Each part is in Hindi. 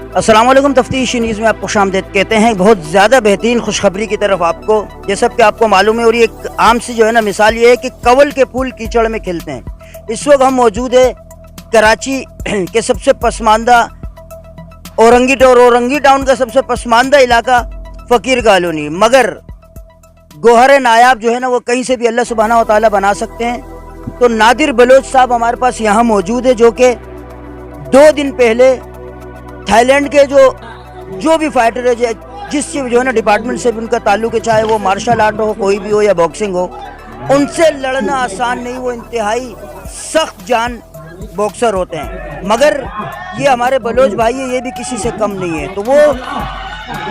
अस्सलाम वालेकुम। तफ्तीशी न्यूज़ में आपको खुशामदीद कहते हैं। बहुत ज़्यादा बेहतरीन खुशखबरी की तरफ आपको, जैसा कि आपको मालूम है, और ये एक आम सी जो है ना मिसाल ये है कि कवल के फूल कीचड़ में खिलते हैं। इस वक्त हम मौजूद है कराची के सबसे पसमानदा औरंगी टाउन का सबसे पसमानदा इलाका फ़कीर कॉलोनी, मगर गोहर नायाब जो है ना वो कहीं से भी अल्लाह सुब्हाना व तआला बना सकते हैं। तो नादिर बलोच साहब हमारे पास यहाँ मौजूद है, जो कि 2 दिन पहले थाईलैंड के जो भी फाइटर है, जिस जो है ना डिपार्टमेंट से भी उनका ताल्लुक है, चाहे वो मार्शल आर्ट हो, कोई भी हो, या बॉक्सिंग हो, उनसे लड़ना आसान नहीं। वो इंतहाई सख्त जान बॉक्सर होते हैं, मगर ये हमारे बलोच भाई है, ये भी किसी से कम नहीं है। तो वो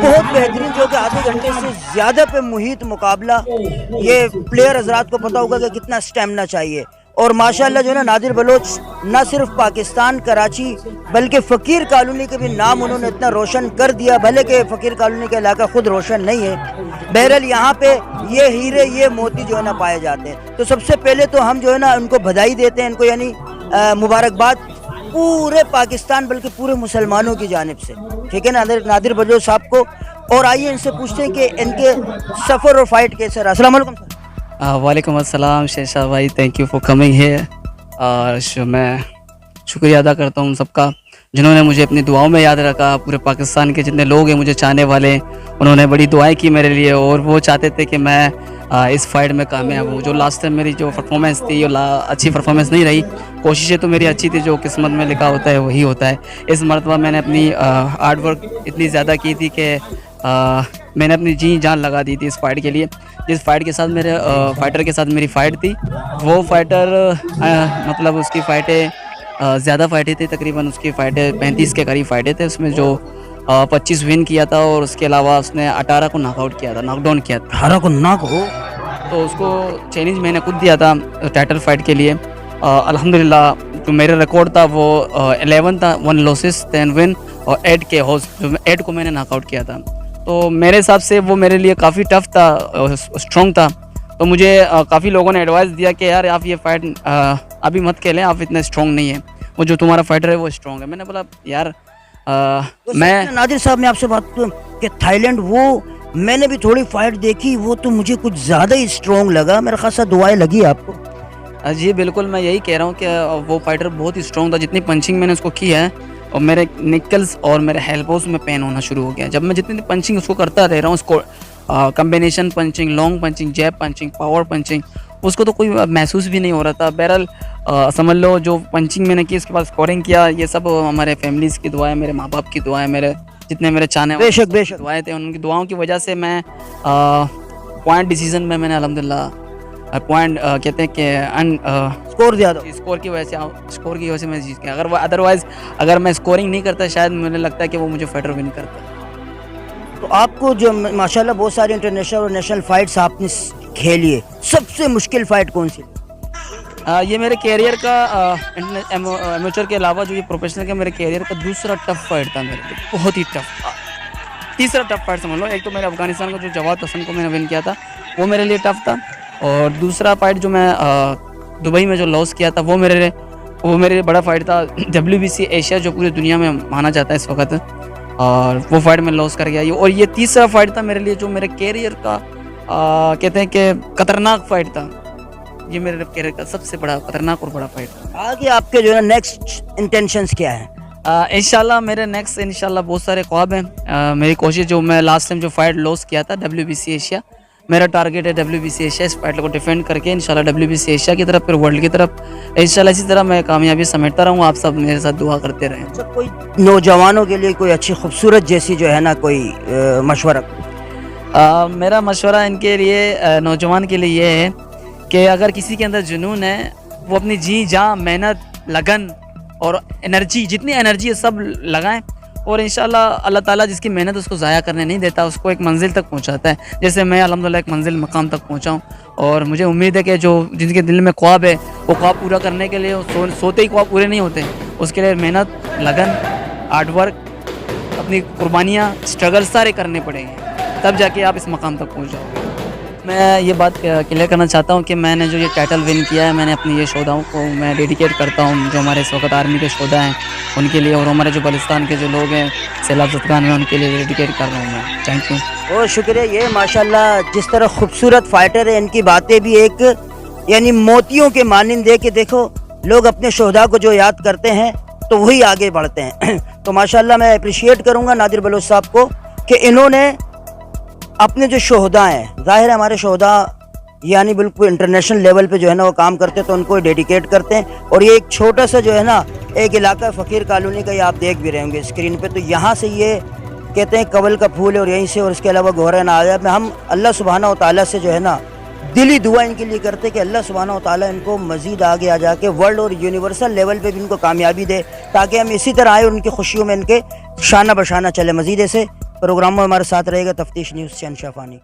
बहुत बेहतरीन, जो कि आधे घंटे से ज़्यादा पे मुहित मुकाबला, ये प्लेयर हजरात को पता होगा कि कितना स्टेमिना चाहिए। और माशाल्लाह जो है ना नादिर बलोच न सिर्फ पाकिस्तान कराची बल्कि फ़कीर कॉलोनी के भी नाम उन्होंने इतना रोशन कर दिया, भले कि फ़कीर कॉलोनी का इलाका खुद रोशन नहीं है। बहरहाल यहाँ पे ये हीरे, ये मोती जो है ना पाए जाते हैं। तो सबसे पहले तो हम जो है ना उनको बधाई देते हैं, इनको यानी मुबारकबाद पूरे पाकिस्तान बल्कि पूरे मुसलमानों की जानिब से, ठीक है ना, नादिर बलोच साहब को। और आइए इनसे पूछते हैं कि इनके सफ़र और फाइट कैसे रहा। अस्सलाम वालेकुम सर। वालेकुम अस्सलाम शेरशाह भाई, thank you for coming here. और मैं शुक्रिया अदा करता हूँ सबका जिन्होंने मुझे अपनी दुआओं में याद रखा। पूरे पाकिस्तान के जितने लोग हैं मुझे चाहने वाले, उन्होंने बड़ी दुआएं की मेरे लिए, और वो चाहते थे कि मैं इस फाइट में कामयाब हूँ। जो लास्ट टाइम मेरी जो परफॉर्मेंस थी वो अच्छी परफॉर्मेंस नहीं रही। कोशिशें तो मेरी अच्छी थी, जो किस्मत में लिखा होता है वही होता है। इस मरतबा मैंने अपनी हार्ड वर्क इतनी ज़्यादा की थी कि मैंने अपनी जी जान लगा दी थी इस फाइट के लिए। जिस फाइट के साथ मेरे फाइटर के साथ मेरी फ़ाइट थी, वो फाइटर मतलब उसकी फ़ाइटें ज़्यादा फ़ाइटें थी, तकरीबन उसकी फ़ाइटें 35 के करीब फ़ाइटें थे। उसमें जो 25 विन किया था, और उसके अलावा उसने 18 को नॉकआउट किया था, नॉकडाउन किया था। 18 को नॉक हो, तो उसको चैलेंज मैंने खुद दिया था टाइटल फाइट के लिए। अल्हम्दुलिल्लाह जो मेरा रिकॉर्ड था वो 11 था, 1 लॉसेस 10 विन और 8 के होस्ट, जो 8 को मैंने नॉकआउट किया था। तो मेरे हिसाब से वो मेरे लिए काफ़ी टफ था, स्ट्रॉन्ग था। तो मुझे काफ़ी लोगों ने एडवाइस दिया कि यार आप ये फाइट अभी मत खेलें, आप इतने स्ट्रॉन्ग नहीं है, वो जो तुम्हारा फाइटर है वो स्ट्रॉन्ग है। मैंने बोला यार मैं नादिर साहब मैं आपसे बात करूं कि थाईलैंड, वो मैंने भी थोड़ी फाइट देखी, वो तो मुझे कुछ ज़्यादा ही स्ट्रॉन्ग लगा। मेरा खासा दुआएं लगी आपको। जी बिल्कुल, मैं यही कह रहा हूँ कि वो फाइटर बहुत ही स्ट्रॉन्ग था। जितनी पंचिंग मैंने उसको की है, और मेरे निकल्स और मेरे एल्बोस में पेन होना शुरू हो गया। जब मैं जितनी पंचिंग उसको करता रह रहा हूँ, उसको कम्बिनेशन पंचिंग, लॉन्ग पंचिंग, जैब पंचिंग, पावर पंचिंग, उसको तो कोई महसूस भी नहीं हो रहा था। बहरहाल समझ लो जो पंचिंग मैंने की, उसके बाद स्कोरिंग किया, ये सब हमारे फैमिलीज़ की दुआ है, मेरे माँ बाप की दुआ है, मेरे जितने मेरे चाहने बेशक बेशक दुआएं थे, उनकी दुआओं की वजह से मैं पॉइंट डिसीजन में मैंने अल्हम्दुलिल्लाह पॉइंट कहते हैं कि स्कोर ज़्यादा। स्कोर की वजह से मैं जीत गया। अगर अदरवाइज़ अगर मैं स्कोरिंग नहीं करता, शायद मुझे लगता है कि वो मुझे फाइटर विन करता। तो आपको जो माशाल्लाह बहुत सारे इंटरनेशनल और नेशनल फाइट्स आपने खेली है, सबसे मुश्किल फाइट कौन सी? ये मेरे कैरियर का एमेचर के अलावा जो ये प्रोफेशनल का मेरे कैरियर का दूसरा टफ फाइट था मेरे लिए, बहुत ही टफ। तीसरा टफ फाइट समझ लो, एक तो मेरे अफगानिस्तान का जो जवाद हसन को मैंने विन किया था, वो मेरे लिए टफ था। और दूसरा फाइट जो मैं दुबई में जो लॉस किया था, वो मेरे लिए बड़ा फाइट था। WBC एशिया जो पूरी दुनिया में माना जाता है इस वक्त, और वो फाइट में लॉस कर गया। और ये तीसरा फाइट था मेरे लिए जो मेरे कैरियर का कहते हैं कि खतरनाक फाइट था। ये मेरे कैरियर का सबसे बड़ा खतरनाक और बड़ा फाइट था। आगे आपके जो है नेक्स्ट इंटेंशंस क्या है? इंशाल्लाह मेरे नेक्स्ट इंशाल्लाह बहुत सारे ख्वाब हैं। मेरी कोशिश, जो मैं लास्ट टाइम जो फाइट लॉस किया था WBC एशिया, मेरा टारगेट है WBC एशिया, इस फाइट को डिफेंड करके इंशाल्लाह WBC एशिया की तरफ, फिर वर्ल्ड की तरफ इंशाल्लाह इसी तरह मैं कामयाबी समेटता रहूँ। आप सब मेरे साथ दुआ करते रहें। अच्छा, कोई नौजवानों के लिए कोई अच्छी खूबसूरत जैसी जो है ना कोई मशवरा? मेरा मशवरा इनके लिए, नौजवान के लिए ये है कि अगर किसी के अंदर जुनून है, वो अपनी जी जान, मेहनत, लगन और एनर्जी, जितनी एनर्जी है सब लगाएं, और इंशाल्लाह अल्लाह ताला जिसकी मेहनत उसको ज़ाया करने नहीं देता, उसको एक मंजिल तक पहुंचाता है। जैसे मैं अल्हम्दुलिल्लाह एक मंजिल मकाम तक पहुंचा हूं, और मुझे उम्मीद है कि जो जिनके दिल में ख्वाब है, वो ख्वाब पूरा करने के लिए सोते ही ख्वाब पूरे नहीं होते, उसके लिए मेहनत, लगन, हार्ड वर्क, अपनी कुर्बानियाँ, स्ट्रगल सारे करने पड़ेंगे, तब जाके आप इस मकाम तक पहुँच जाओगे। मैं ये बात क्लियर करना चाहता हूँ कि मैंने जो ये टाइटल विन किया है, मैंने अपने ये शोधाओं को मैं डेडिकेट करता हूँ जो हमारे इस वक्त आर्मी के शोधा हैं उनके लिए, और हमारे जो बलिस्तान के जो लोग हैं सैलाब ज़दगान में, उनके लिए डेडिकेट कर रहा हूँ मैं। Thank you. बहुत शुक्रिया। ये माशाल्लाह जिस तरह खूबसूरत फाइटर है, इनकी बातें भी एक यानी मोतियों के मानिंद है कि देखो लोग अपने शोधा को जो याद करते हैं तो वही आगे बढ़ते हैं। तो माशाल्लाह मैं अप्रिशिएट करूँगा नादिर बलोच साहब को कि इन्होंने अपने जो शोहदा हैं, ज़ाहिर है हमारे शोहदा यानी बिल्कुल इंटरनेशनल लेवल पे जो है ना वो काम करते हैं तो उनको डेडिकेट करते हैं। और ये एक छोटा सा जो है ना एक इलाका फ़कीर कॉलोनी का, ये आप देख भी रहे होंगे स्क्रीन पे, तो यहाँ से ये कहते हैं कवल का फूल है और यहीं से, और इसके अलावा गोहरा नायाब में हम अल्लाह सुब्हाना व तआला से जो है ना दिली दुआ इनके लिए करते कि अल्लाह सुब्हाना व तआला इनको मज़ीद आगे आ जाके वर्ल्ड और यूनिवर्सल लेवल पे भी इनको कामयाबी दे, ताकि हम इसी तरह आए और उनकी खुशियों में इनके शाना बशाना चले। मज़ीद ऐसे प्रोग्रामों में हमारे साथ रहेगा तफ्तीश न्यूज़ से शहनशाह फ़ानी।